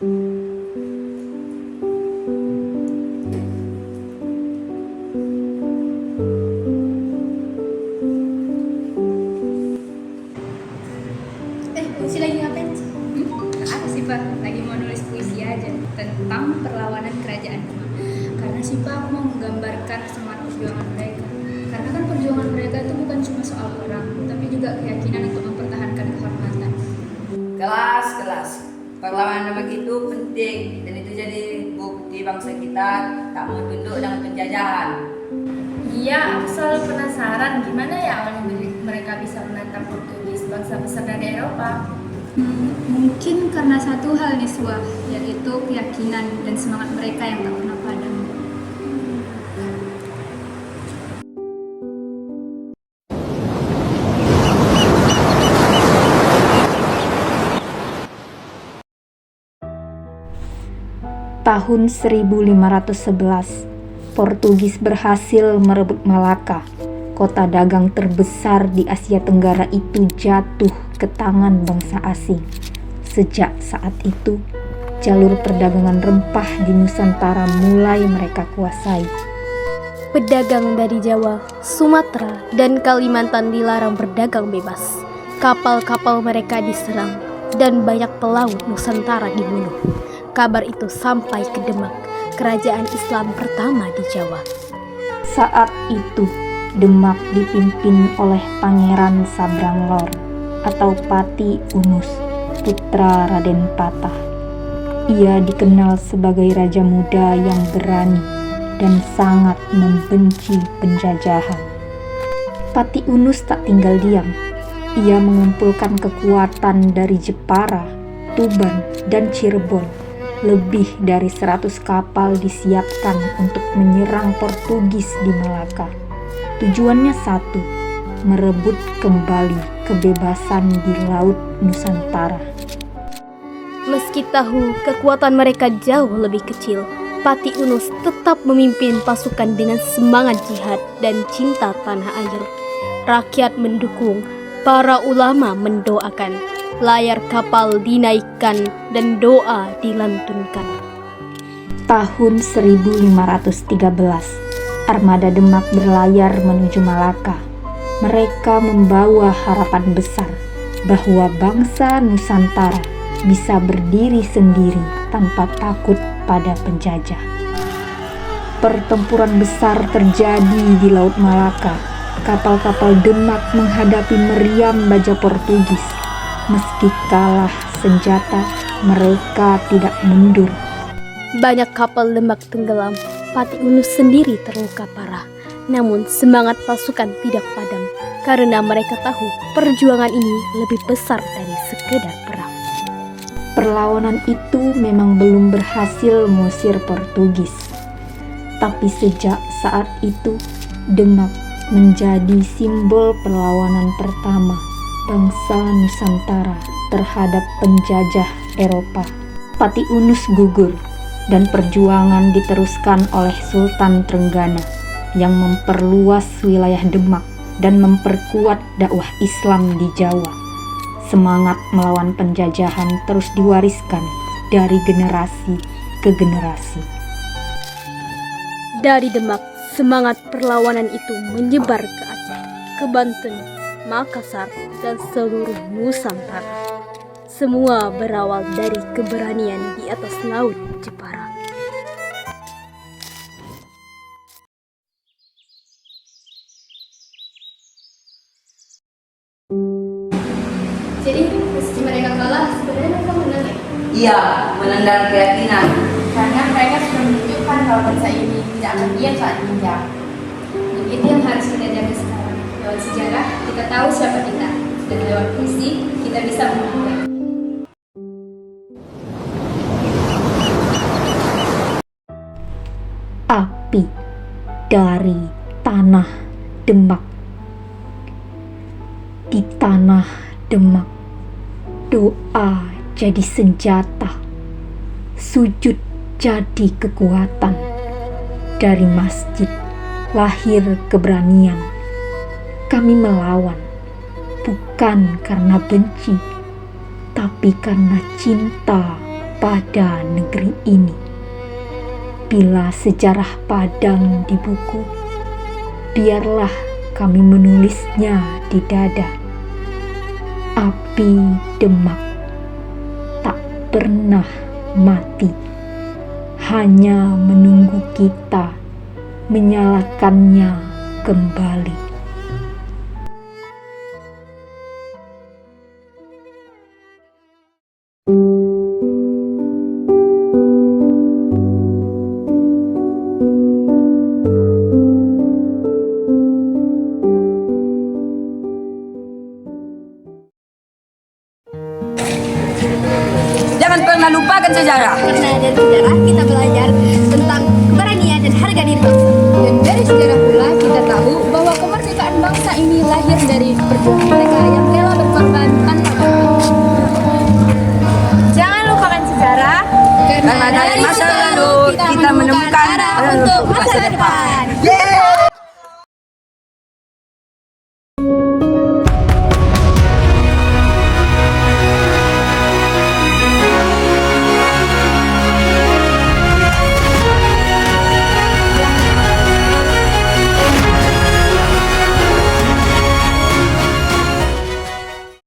Puisi lagi ngapain sih? Apa sih Pak? Lagi mau nulis puisi aja tentang perlawanan kerajaan Demak. Karena sih Pak, aku mau menggambarkan semangat perjuangan mereka. Karena kan perjuangan mereka itu bukan cuma soal perang, tapi juga keyakinan untuk mempertahankan kehormatan. Kelas. Perlawanan Demak itu penting dan itu jadi bukti bangsa kita tak mau tunduk dengan penjajahan. Iya, aku selalu penasaran gimana ya awalnya mereka bisa menantang Portugis, bangsa besar dari Eropa. Mungkin karena satu hal nih Suah, yaitu keyakinan dan semangat mereka yang tak pernah padam. Tahun 1511, Portugis berhasil merebut Malaka. Kota dagang terbesar di Asia Tenggara itu jatuh ke tangan bangsa asing. Sejak saat itu, jalur perdagangan rempah di Nusantara mulai mereka kuasai. Pedagang dari Jawa, Sumatera, dan Kalimantan dilarang berdagang bebas. Kapal-kapal mereka diserang, dan banyak pelaut Nusantara dibunuh. Kabar itu sampai ke Demak, kerajaan Islam pertama di Jawa. Saat itu, Demak dipimpin oleh Pangeran Sabranglor atau Pati Unus, putra Raden Patah. Ia dikenal sebagai raja muda yang berani dan sangat membenci penjajahan. Pati Unus tak tinggal diam. Ia mengumpulkan kekuatan dari Jepara, Tuban, dan Cirebon. Lebih dari 100 kapal disiapkan untuk menyerang Portugis di Malaka. Tujuannya satu, merebut kembali kebebasan di Laut Nusantara. Meski tahu kekuatan mereka jauh lebih kecil, Pati Unus tetap memimpin pasukan dengan semangat jihad dan cinta tanah air. Rakyat mendukung, para ulama mendoakan, layar kapal dinaikkan dan doa dilantunkan. Tahun 1513, armada Demak berlayar menuju Malaka. Mereka membawa harapan besar bahwa bangsa Nusantara bisa berdiri sendiri tanpa takut pada penjajah. Pertempuran besar terjadi di Laut Malaka. Kapal-kapal Demak menghadapi meriam baja Portugis. Meski kalah senjata, mereka tidak mundur. Banyak kapal Demak tenggelam, Pati Unus sendiri terluka parah. Namun semangat pasukan tidak padam, karena mereka tahu perjuangan ini lebih besar dari sekedar perang. Perlawanan itu memang belum berhasil mengusir Portugis. Tapi sejak saat itu, Demak menjadi simbol perlawanan pertama bangsa Nusantara terhadap penjajah Eropa. Pati Unus gugur dan perjuangan diteruskan oleh Sultan Trenggana yang memperluas wilayah Demak dan memperkuat dakwah Islam di Jawa. Semangat melawan penjajahan terus diwariskan dari generasi ke generasi. Dari Demak, semangat perlawanan itu menyebar ke Aceh, ke Banten, Makassar, dan seluruh Nusantara. Semua berawal dari keberanian di atas laut Jepara. Jadi meski mereka kalah, sebenarnya mereka menang ya? Iya, menang dalam keyakinan. Karena mereka sudah menunjukkan bahwa bangsa ini tidak akan diam saat diinjak. Dan itu yang harus kita jaga sekarang. Lewat sejarah, kita tahu siapa kita. Dan lewat puisi, kita bisa menang. Api dari tanah Demak. Di tanah Demak, doa jadi senjata, sujud jadi kekuatan. Dari masjid lahir keberanian. Kami melawan, bukan karena benci, tapi karena cinta pada negeri ini. Bila sejarah padam di buku, biarlah kami menulisnya di dada. Api Demak tak pernah mati, hanya menunggu kita menyalakannya kembali. Jangan pernah lupakan sejarah. Karena dari sejarah kita belajar tentang keberanian dan harga diri bangsa. Dan dari sejarah pula kita tahu bahwa kemerdekaan bangsa ini lahir dari perjuangan